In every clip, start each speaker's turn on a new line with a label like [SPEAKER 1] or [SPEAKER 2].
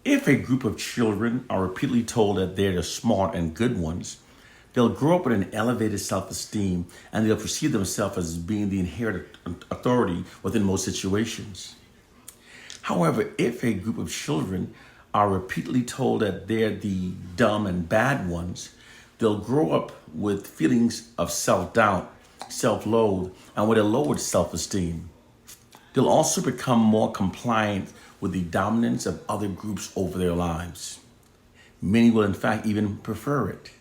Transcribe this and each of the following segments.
[SPEAKER 1] If a group of children are repeatedly told that they're the smart and good ones, they'll grow up with an elevated self-esteem and they'll perceive themselves as being the inherent authority within most situations. However, if a group of children are repeatedly told that they're the dumb and bad ones, they'll grow up with feelings of self-doubt, self-loathe, and with a lowered self-esteem. They'll also become more compliant with the dominance of other groups over their lives. Many will in fact even prefer it.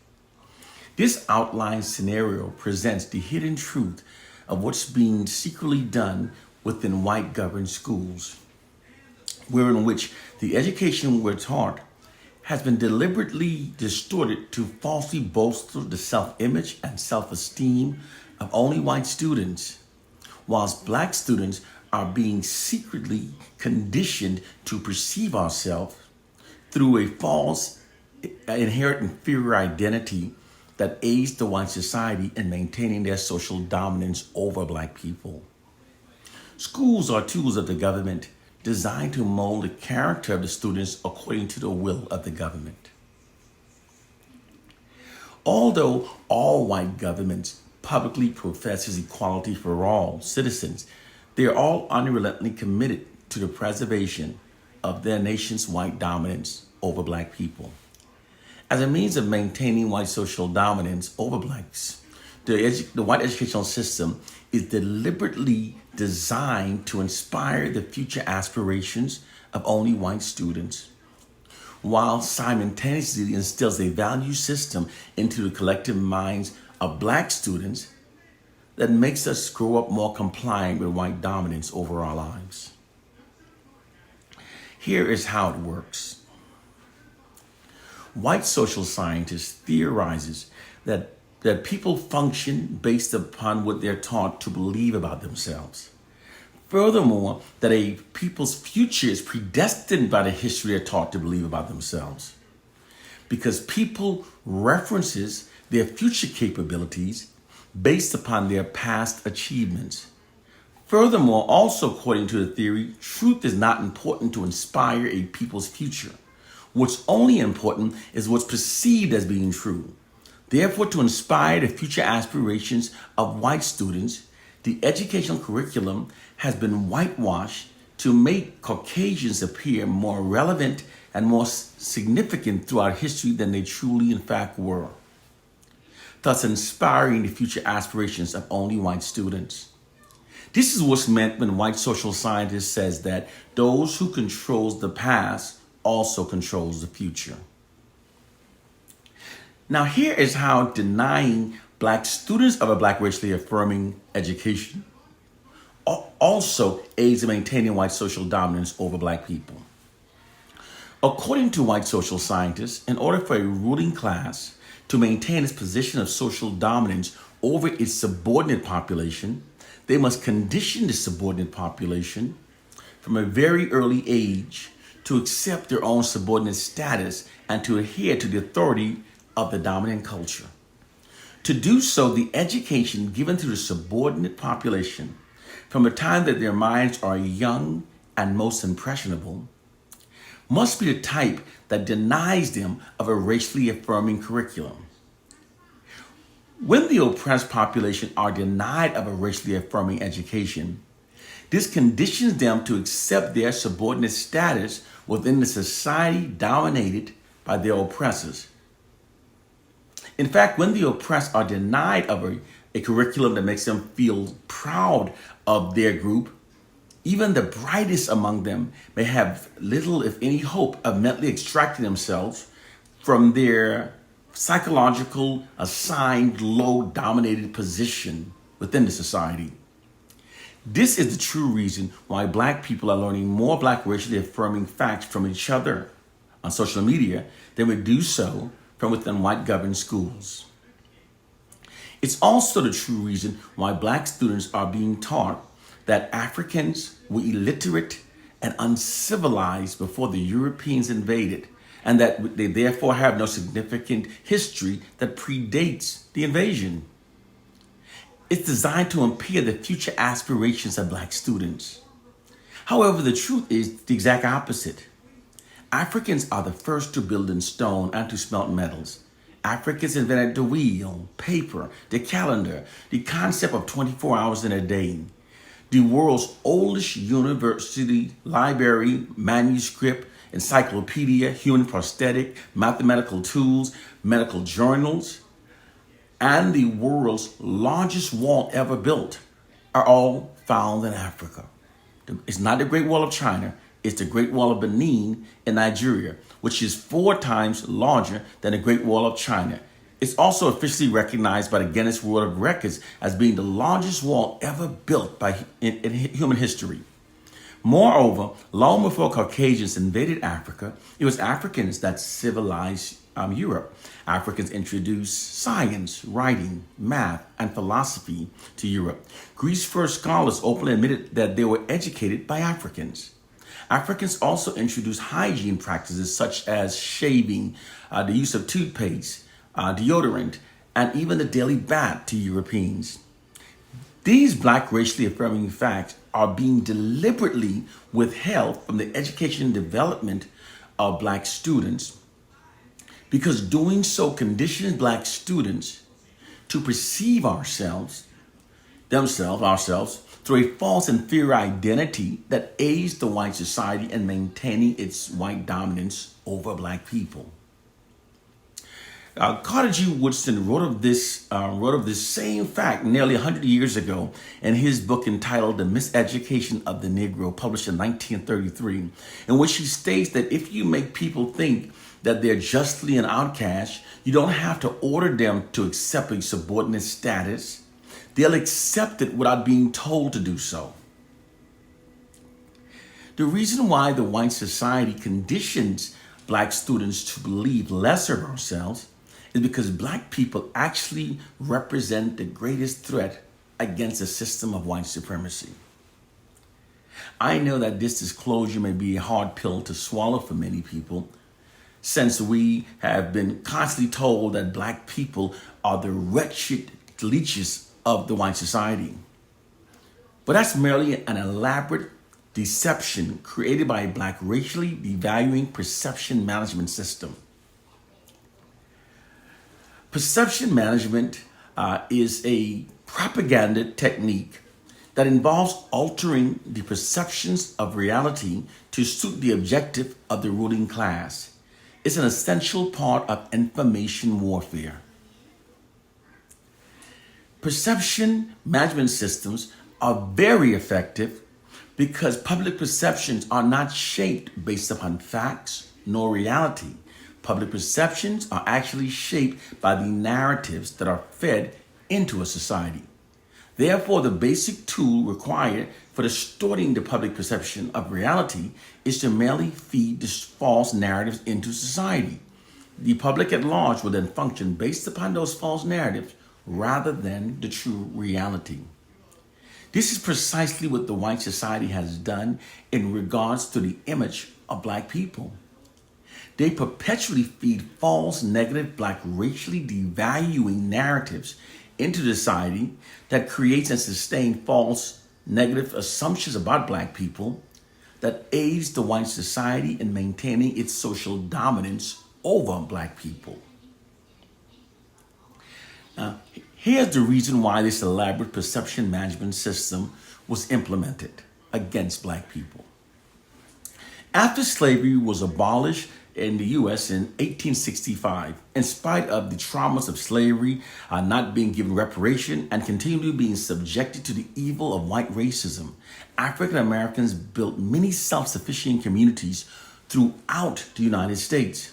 [SPEAKER 1] This outlined scenario presents the hidden truth of what's being secretly done within white governed schools, wherein which the education we're taught has been deliberately distorted to falsely bolster the self-image and self-esteem of only white students, whilst black students are being secretly conditioned to perceive ourselves through a false inherent inferior identity that aids the white society in maintaining their social dominance over black people. Schools are tools of the government designed to mold the character of the students according to the will of the government. Although all white governments publicly professes equality for all citizens, they are all unrelentingly committed to the preservation of their nation's white dominance over black people. As a means of maintaining white social dominance over blacks, the white educational system is deliberately designed to inspire the future aspirations of only white students, while simultaneously instills a value system into the collective minds of black students that makes us grow up more compliant with white dominance over our lives. Here is how it works. White social scientists theorizes that people function based upon what they're taught to believe about themselves. Furthermore, that a people's future is predestined by the history they're taught to believe about themselves. Because people references their future capabilities based upon their past achievements. Furthermore, also according to the theory, truth is not important to inspire a people's future. What's only important is what's perceived as being true. Therefore, to inspire the future aspirations of white students, the educational curriculum has been whitewashed to make Caucasians appear more relevant and more significant throughout history than they truly in fact were, thus inspiring the future aspirations of only white students. This is what's meant when white social scientist says that those who controls the past also controls the future. Now here is how denying black students of a black racially affirming education also aids in maintaining white social dominance over black people. According to white social scientists, in order for a ruling class to maintain its position of social dominance over its subordinate population, they must condition the subordinate population from a very early age to accept their own subordinate status and to adhere to the authority of the dominant culture. To do so, the education given to the subordinate population from the time that their minds are young and most impressionable must be the type that denies them of a racially affirming curriculum. When the oppressed population are denied of a racially affirming education, this conditions them to accept their subordinate status within the society dominated by their oppressors. In fact, when the oppressed are denied of a curriculum that makes them feel proud of their group, even the brightest among them may have little, if any, hope of mentally extracting themselves from their psychological assigned low dominated position within the society. This is the true reason why black people are learning more black racially affirming facts from each other on social media than we do so from within white governed schools. It's also the true reason why black students are being taught that Africans were illiterate and uncivilized before the Europeans invaded, and that they therefore have no significant history that predates the invasion. It's designed to impede the future aspirations of black students. However, the truth is the exact opposite. Africans are the first to build in stone and to smelt metals. Africans invented the wheel, paper, the calendar, the concept of 24 hours in a day. The world's oldest university library, manuscript, encyclopedia, human prosthetic, mathematical tools, medical journals, and the world's largest wall ever built are all found in Africa. It's not the Great Wall of China, it's the Great Wall of Benin in Nigeria, which is 4 times larger than the Great Wall of China. It's also officially recognized by the Guinness World of Records as being the largest wall ever built in human history. Moreover, long before Caucasians invaded Africa, it was Africans that civilized Europe. Africans introduced science, writing, math, and philosophy to Europe. Greece's first scholars openly admitted that they were educated by Africans. Africans also introduced hygiene practices such as shaving, the use of toothpaste, deodorant, and even the daily bath to Europeans. These black racially affirming facts are being deliberately withheld from the education and development of black students because doing so conditions black students to perceive ourselves through a false inferior identity that aids the white society in maintaining its white dominance over black people. Carter G. Woodson wrote of this same fact nearly 100 years ago in his book entitled The Miseducation of the Negro, published in 1933, in which he states that if you make people think that they're justly an outcast, you don't have to order them to accept a subordinate status. They'll accept it without being told to do so. The reason why the white society conditions black students to believe lesser of ourselves is because black people actually represent the greatest threat against the system of white supremacy. I know that this disclosure may be a hard pill to swallow for many people, since we have been constantly told that black people are the wretched leeches of the white society. But that's merely an elaborate deception created by a black racially devaluing perception management system. Perception management is a propaganda technique that involves altering the perceptions of reality to suit the objective of the ruling class. It's an essential part of information warfare. Perception management systems are very effective because public perceptions are not shaped based upon facts nor reality. Public perceptions are actually shaped by the narratives that are fed into a society. Therefore, the basic tool required for distorting the public perception of reality is to merely feed these false narratives into society. The public at large will then function based upon those false narratives rather than the true reality. This is precisely what the white society has done in regards to the image of black people. They perpetually feed false, negative, black, racially devaluing narratives into society that creates and sustains false, negative assumptions about black people that aids the white society in maintaining its social dominance over black people. Now, here's the reason why this elaborate perception management system was implemented against black people. After slavery was abolished in the U.S. in 1865, in spite of the traumas of slavery, not being given reparation, and continually being subjected to the evil of white racism, African Americans built many self-sufficient communities throughout the United States.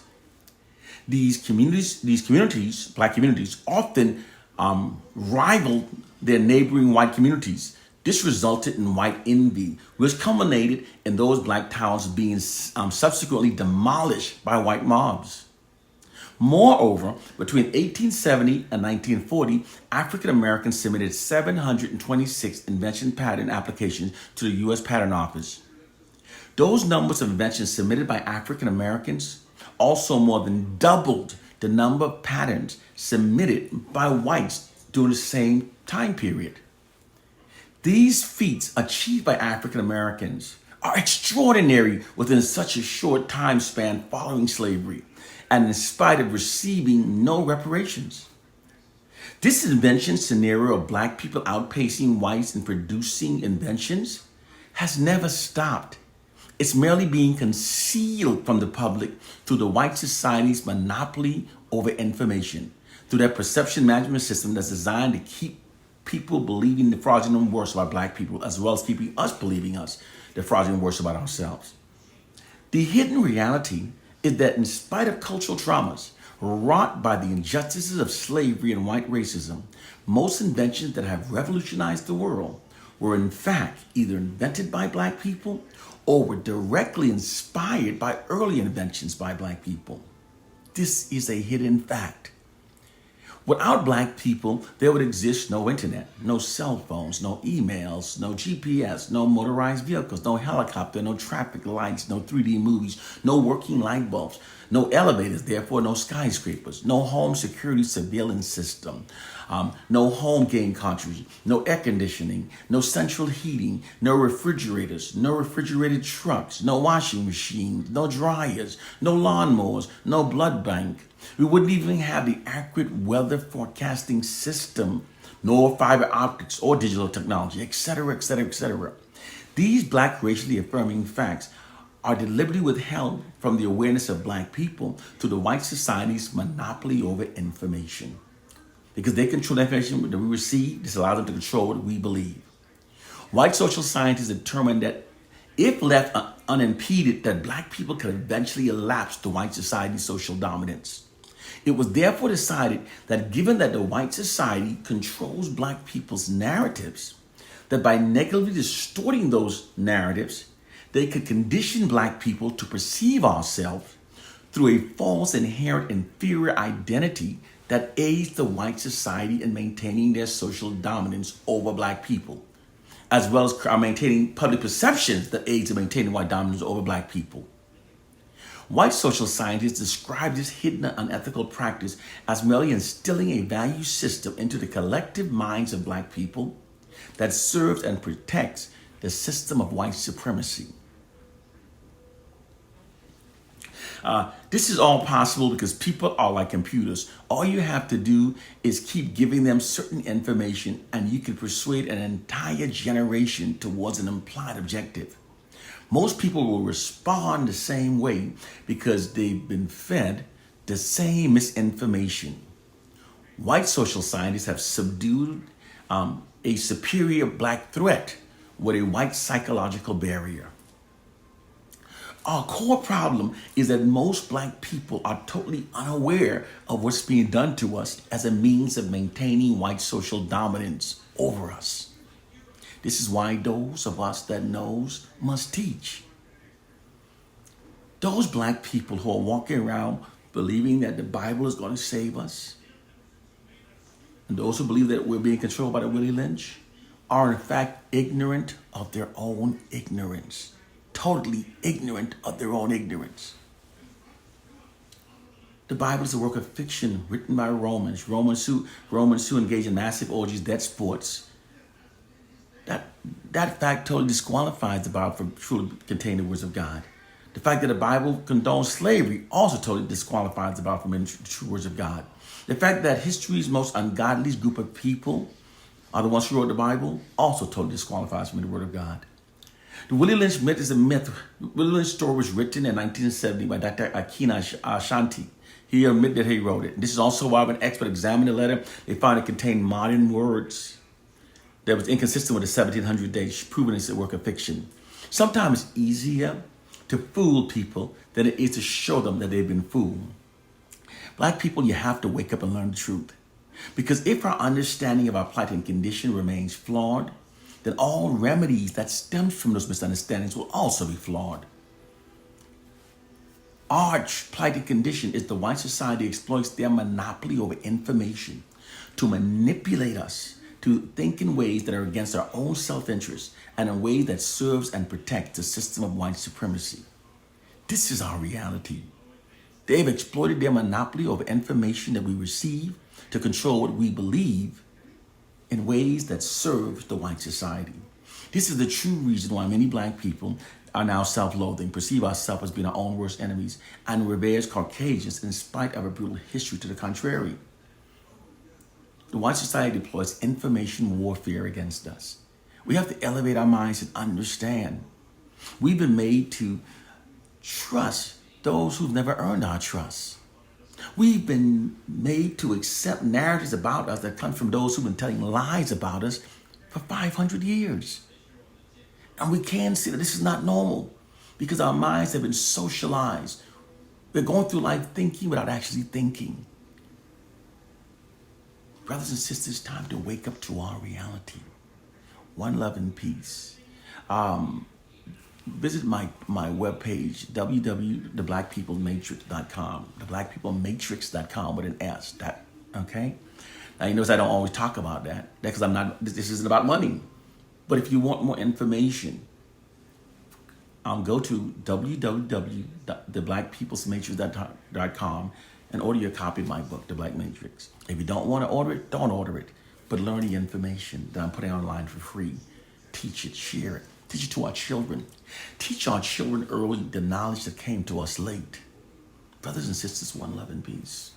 [SPEAKER 1] These communities, black communities, often rivaled their neighboring white communities. This resulted in white envy, which culminated in those black towns being subsequently demolished by white mobs. Moreover, between 1870 and 1940, African Americans submitted 726 invention patent applications to the U.S. Patent Office. Those numbers of inventions submitted by African Americans also more than doubled the number of patents submitted by whites during the same time period. These feats achieved by African Americans are extraordinary within such a short time span following slavery, and in spite of receiving no reparations. This invention scenario of black people outpacing whites in producing inventions has never stopped. It's merely being concealed from the public through the white society's monopoly over information, through that perception management system that's designed to keep people believing the fraudulent worst about black people, as well as keeping us believing the fraudulent worst about ourselves. The hidden reality is that in spite of cultural traumas wrought by the injustices of slavery and white racism, most inventions that have revolutionized the world were in fact either invented by black people or were directly inspired by early inventions by black people. This is a hidden fact. Without black people, there would exist no internet, no cell phones, no emails, no GPS, no motorized vehicles, no helicopter, no traffic lights, no 3D movies, no working light bulbs, no elevators, therefore no skyscrapers, no home security surveillance system, no home game cartridges, no air conditioning, no central heating, no refrigerators, no refrigerated trucks, no washing machines, no dryers, no lawnmowers, no blood bank. We wouldn't even have the accurate weather forecasting system, nor fiber optics or digital technology, etc., etc., etc. These black racially affirming facts are deliberately withheld from the awareness of black people through the white society's monopoly over information. Because they control the information that we receive, this allows them to control what we believe. White social scientists determined that if left unimpeded, that black people could eventually elapse to white society's social dominance. It was therefore decided that given that the white society controls black people's narratives, that by negatively distorting those narratives, they could condition black people to perceive ourselves through a false inherent inferior identity that aids the white society in maintaining their social dominance over black people, as well as maintaining public perceptions that aids in maintaining white dominance over black people. White social scientists describe this hidden and unethical practice as merely instilling a value system into the collective minds of black people that serves and protects the system of white supremacy. This is all possible because people are like computers. All you have to do is keep giving them certain information and you can persuade an entire generation towards an implied objective. Most people will respond the same way because they've been fed the same misinformation. White social scientists have subdued a superior black threat with a white psychological barrier. Our core problem is that most black people are totally unaware of what's being done to us as a means of maintaining white social dominance over us. This is why those of us that knows must teach. Those black people who are walking around believing that the Bible is going to save us, and those who believe that we're being controlled by the Willie Lynch, are in fact ignorant of their own ignorance. Totally ignorant of their own ignorance. The Bible is a work of fiction written by Romans who engage in massive orgies, dead sports. That fact totally disqualifies the Bible from truly containing the words of God. The fact that the Bible condones slavery also totally disqualifies the Bible from the true words of God. The fact that history's most ungodly group of people are the ones who wrote the Bible also totally disqualifies from the word of God. The Willie Lynch myth is a myth. The Willie Lynch story was written in 1970 by Dr. Akina Ashanti. He admitted that he wrote it. This is also why when an expert examined the letter, they found it contained modern words that was inconsistent with the 1700 days, proving it's a work of fiction. Sometimes it's easier to fool people than it is to show them that they've been fooled. Black people, you have to wake up and learn the truth. Because if our understanding of our plight and condition remains flawed, then all remedies that stem from those misunderstandings will also be flawed. Our plighted condition is the white society exploits their monopoly over information to manipulate us to think in ways that are against our own self-interest and in ways that serves and protects the system of white supremacy. This is our reality. They've exploited their monopoly over information that we receive to control what we believe in ways that serve the white society. This is the true reason why many black people are now self-loathing, perceive ourselves as being our own worst enemies, and revere as Caucasians in spite of a brutal history to the contrary. The white society deploys information warfare against us. We have to elevate our minds and understand. We've been made to trust those who've never earned our trust. We've been made to accept narratives about us that come from those who've been telling lies about us for 500 years. And we can see that this is not normal because our minds have been socialized. We're going through life thinking without actually thinking. Brothers and sisters, it's time to wake up to our reality. One love and peace. Visit my webpage, www.theblackpeoplematrix.com, theblackpeoplematrix.com with an S. Okay? Now, you notice I don't always talk about that because this isn't about money. But if you want more information, go to www.theblackpeoplematrix.com and order your copy of my book, The Black Matrix. If you don't want to order it, don't order it. But learn the information that I'm putting online for free. Teach it, share it. Teach it to our children. Teach our children early the knowledge that came to us late. Brothers and sisters, one love and peace.